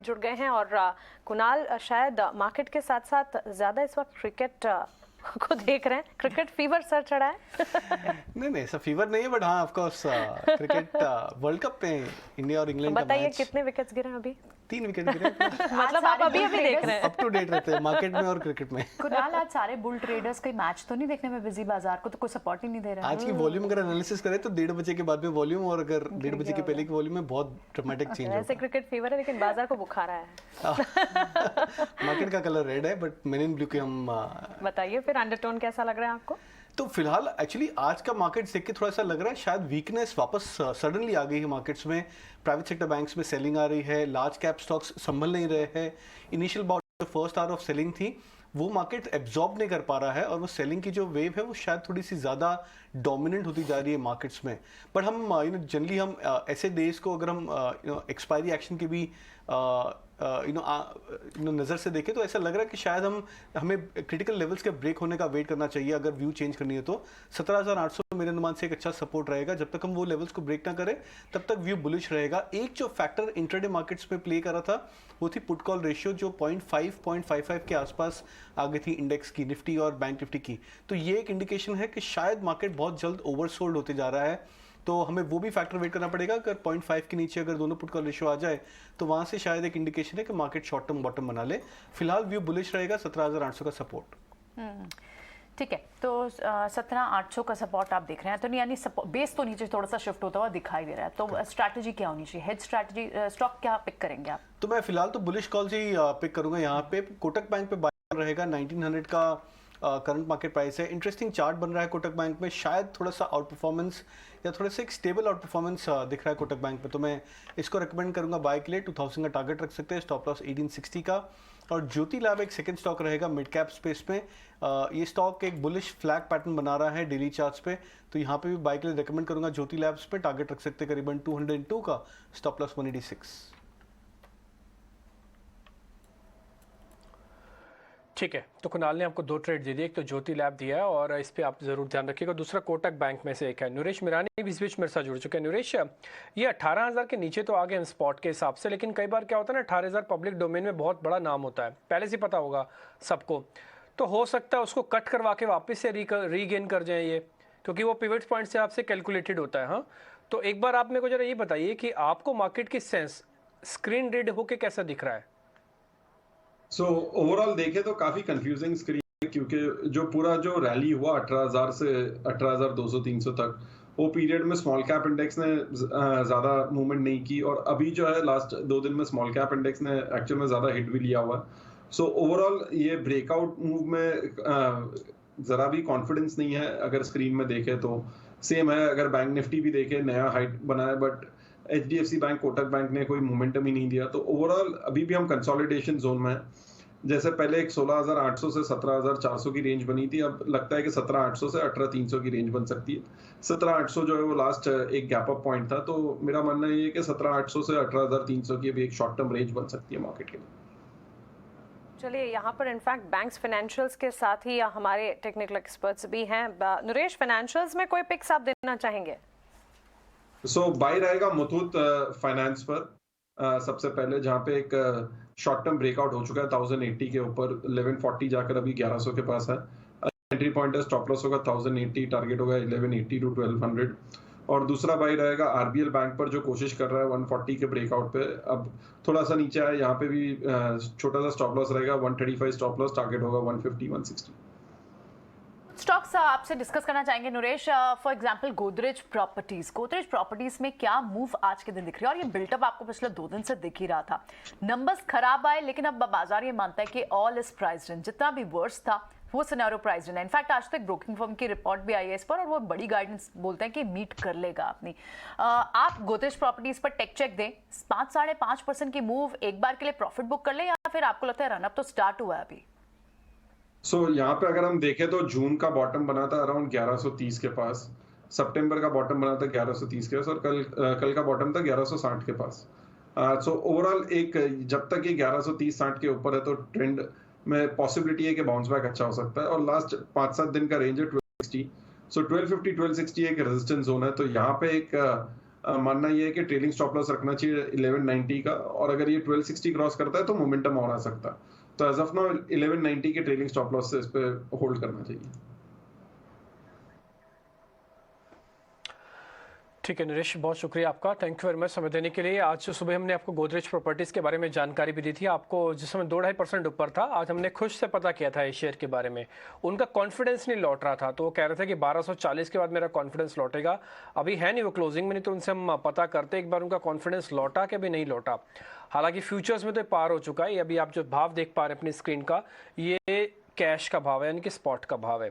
जुड़ गए हैं और कुणाल शायद मार्केट के साथ साथ ज्यादा इस वक्त क्रिकेट को देख रहे हैं। क्रिकेट फीवर सर चढ़ा है? नहीं ऐसा फीवर नहीं है, बट हाँ of course cricket world cup में इंडिया और इंग्लैंड का बताइए मैच। कितने विकेट्स गिरे अभी? 3 विकेट गिरे। मतलब आप अभी देख रहे हैं? अप टू डेट रहते हैं मार्केट में और क्रिकेट में। कुणाल, आज सारे बुल ट्रेडर्स कोई मैच तो नहीं देखने में बिजी, बाजार को तो कोई सपोर्ट ही नहीं दे रहा है। आज की वॉल्यूम अगर एनालिसिस करें तो 1:30 बजे के बाद में वॉल्यूम और अगर 1:30 बजे के पहले की वॉल्यूम में बहुत ड्रामेटिक चेंज ऐसे क्रिकेट फीवर है, लेकिन बाजार को बुखार आया है। मार्केट का कलर रेड है, बट मेन इन ब्लू के हम बताइए फिर अंडरटोन कैसा लग रहा है आपको? तो फिलहाल एक्चुअली आज का मार्केट देख के थोड़ा सा लग रहा है शायद वीकनेस वापस सडनली आ गई है मार्केट्स में। प्राइवेट सेक्टर बैंक्स में सेलिंग आ रही है, लार्ज कैप स्टॉक्स संभल नहीं रहे हैं। Initial bout first hour of selling थी वो मार्केट एब्जॉर्ब नहीं कर पा रहा है, और वो सेलिंग की जो वेव है वो शायद थोड़ी सी ज़्यादा डोमिनेंट होती जा रही है मार्केट्स में। बट हम जनरली हम ऐसे डेज को अगर हम एक्सपायरी एक्शन के भी नज़र से देखें तो ऐसा लग रहा है कि शायद हमें क्रिटिकल लेवल्स के ब्रेक होने का वेट करना चाहिए। अगर व्यू चेंज करनी है तो 17,800 मेरे अनुमान से एक अच्छा सपोर्ट रहेगा। जब तक हम वो लेवल्स को ब्रेक ना करें तब तक व्यू बुलिश रहेगा। एक जो फैक्टर इंट्राडे मार्केट्स में प्ले कर रहा था वो थी पुट कॉल रेशियो, जो 0.55 के आसपास आ गई थी इंडेक्स की, निफ्टी और बैंक निफ्टी की। तो ये एक इंडिकेशन है कि शायद मार्केट बहुत जल्द ओवरसोल्ड होते जा रहा है। तो हमें वो भी फैक्टर वेट करना पड़ेगा। अगर 0.5 के नीचे अगर दोनों पुट कॉल रेशियो आ जाए तो वहां से शायद एक इंडिकेशन है कि मार्केट शॉर्ट टर्म बॉटम बना ले। फिलहाल व्यू बुलिश रहेगा, 17,800 का सपोर्ट। ठीक है, तो 17,800 का सपोर्ट आप देख रहे हैं, तो यानी बेस तो नीचे थोड़ा सा शिफ्ट होता हुआ दिखाई दे रहा है। तो स्ट्रैटेजी क्या होनी चाहिए, हेज स्ट्रैटेजी, स्टॉक क्या पिक करेंगे आप? तो मैं फिलहाल तो बुलिश कॉल से ही पिक करूंगा। यहाँ पे कोटक बैंक पे बाय रहेगा, 1900 का करंट मार्केट प्राइस है। इंटरेस्टिंग चार्ट बन रहा है कोटक बैंक में, शायद थोड़ा सा आउट परफॉर्मेंस या थोड़ा सा एक स्टेबल आउट परफॉर्मेंस दिख रहा है कोटक बैंक पे। तो मैं इसको रिकमेंड करूंगा बाय के लिए। 2000 का टारगेट रख सकते हैं, स्टॉप लॉस 1860 का। और ज्योति लैब एक सेकंड स्टॉक रहेगा मिड कैप स्पेस में। ये स्टॉक एक बुलिश फ्लैग पैटर्न बना रहा है डेली चार्ट्स पे, तो यहाँ पे भी बाय के लिए रिकमेंड करूंगा। ज्योति लैब्स पे टारगेट रख सकते हैं करीबन 202 का, स्टॉप लॉस 186। ठीक है, तो कुणाल ने आपको 2 ट्रेड दे दिए, एक तो ज्योति लैब दिया है और इस पे आप जरूर ध्यान रखिएगा। दूसरा कोटक बैंक में से एक है। नरेश मिरानी भी इस बीच मेरे साथ जुड़ चुके हैं। नरेश, ये 18,000 के नीचे तो आ गए हम स्पॉट के हिसाब से, लेकिन कई बार क्या होता है ना, 18,000 पब्लिक डोमेन में बहुत बड़ा नाम होता है, पहले से पता होगा सबको। तो हो सकता है उसको कट करवा के वापस से रीगेन कर जाए ये, क्योंकि वो पिवट पॉइंट से आपसे कैलकुलेटेड होता है। हाँ, तो एक बार आप मेरे को जरा ये बताइए कि आपको मार्केट की सेंस स्क्रीन रीड होके कैसा दिख रहा है? सो ओवरऑल देखें तो काफी कंफ्यूजिंग स्क्रीन है, क्योंकि जो पूरा जो रैली हुआ 18,000 से 18,200-300 तक, वो पीरियड में स्मॉल कैप इंडेक्स ने ज्यादा मूवमेंट नहीं की, और अभी जो है लास्ट 2 दिन में स्मॉल कैप इंडेक्स ने एक्चुअल में ज्यादा हिट भी लिया हुआ है। सो ओवरऑल ये ब्रेकआउट मूव में जरा भी कॉन्फिडेंस नहीं है अगर स्क्रीन में देखें तो। सेम है अगर बैंक निफ्टी भी देखे, नया हाइट बना है, but HDFC bank, Kotak bank ने कोई मोमेंटम ही नहीं दिया। तो ओवरऑल अभी भी हम कंसोलिडेशन जोन में है। जैसे पहले एक 16,800 से 17,400 की रेंज बनी थी, अब लगता है कि 17,800 से 18,300 की रेंज बन सकती है। 17,800 जो है वो लास्ट एक गैप अप पॉइंट था, तो मेरा मानना ये है कि 17,800 से 18,300 की भी एक शॉर्ट टर्म रेंज बन सकती है मार्केट के लिए। चलिए, यहाँ पर इनफैक्ट बैंक्स फाइनेंशियल्स के साथ ही हमारे टेक्निकल एक्सपर्ट्स भी हैं। नरेश, फाइनेंशियल्स में कोई पिक्स आप देना चाहेंगे? सो बाय रहेगा मुथूट फाइनेंस पर सबसे पहले, जहां पे एक शॉर्ट टर्म ब्रेकआउट हो चुका है 1080 के ऊपर, 1140 जाकर अभी 1100 के पास है। एंट्री पॉइंट है, स्टॉप लॉस होगा 1080, टारगेट होगा 1180 टू 1200। और दूसरा बाय रहेगा RBL बैंक पर, जो कोशिश कर रहा है 140 के ब्रेकआउट पे। अब थोड़ा सा नीचे आया, यहाँ पे भी छोटा सा स्टॉप लॉस रहेगा 135 स्टॉप लॉस, टारगेट होगा 150-160। स्टॉक्स आपसे डिस्कस करना चाहेंगे Naresh. For example Godrej properties में क्या मूव आज के दिन दिख रही है? और ये बिल्टअप आपको पिछले 2 दिन से दिख ही रहा था। नंबर्स खराब आए, लेकिन अब बाजार ये मानता है कि ऑल इज प्राइस्ड इन। जितना भी वर्स था वो सिनेरियो प्राइस्ड इन है। इनफैक्ट आज तक ब्रोकिंग फर्म की रिपोर्ट भी आई है इस पर, और वो बड़ी गाइडेंस बोलते हैं कि मीट कर लेगा अपनी। आप गोदरेज प्रॉपर्टीज पर टेक चेक दें, 5-5.5% की मूव एक बार के लिए प्रॉफिट बुक कर ले, या फिर आपको लगता है रनअप तो स्टार्ट हुआ है अभी? सो यहाँ पे अगर हम देखें तो जून का बॉटम बना था अराउंड 1130 के पास, सितंबर का बॉटम बना था 1130 के पास, और कल का बॉटम था 1160 के पास। सो ओवरऑल एक जब तक ये 1130-60 के ऊपर है तो ट्रेंड में पॉसिबिलिटी है कि बाउंस बैक अच्छा हो सकता है। और लास्ट 5-7 दिन का रेंज है 1260। सो 1250-1260 एक रेजिस्टेंस जोन है, तो यहाँ पे एक मानना ये है कि ट्रेलिंग स्टॉप लॉस रखना चाहिए 1190 का, और अगर ये 1260 क्रॉस करता है तो मोमेंटम और आ सकता है। तो एज ऑफ नाउ 1190 के ट्रेलिंग स्टॉप लॉस से इस पे होल्ड करना चाहिए। ठीक है नरेश, बहुत शुक्रिया आपका, थैंक यू वेरी मच समय देने के लिए। आज सुबह हमने आपको गोदरेज प्रॉपर्टीज़ के बारे में जानकारी भी दी थी आपको, जिस समय 2-2.5% ऊपर था। आज हमने खुश से पता किया था इस शेयर के बारे में, उनका कॉन्फिडेंस नहीं लौट रहा था, तो वो कह रहे थे कि 1240 के बाद मेरा कॉन्फिडेंस लौटेगा। अभी है नहीं वो क्लोजिंग में, नहीं तो उनसे हम पता करते एक बार उनका कॉन्फिडेंस लौटा कि भी नहीं लौटा। हालांकि फ्यूचर्स में तो पार हो चुका है। ये अभी आप जो भाव देख पा रहे हैं अपनी स्क्रीन का, ये कैश का भाव है, यानी कि स्पॉट का भाव है।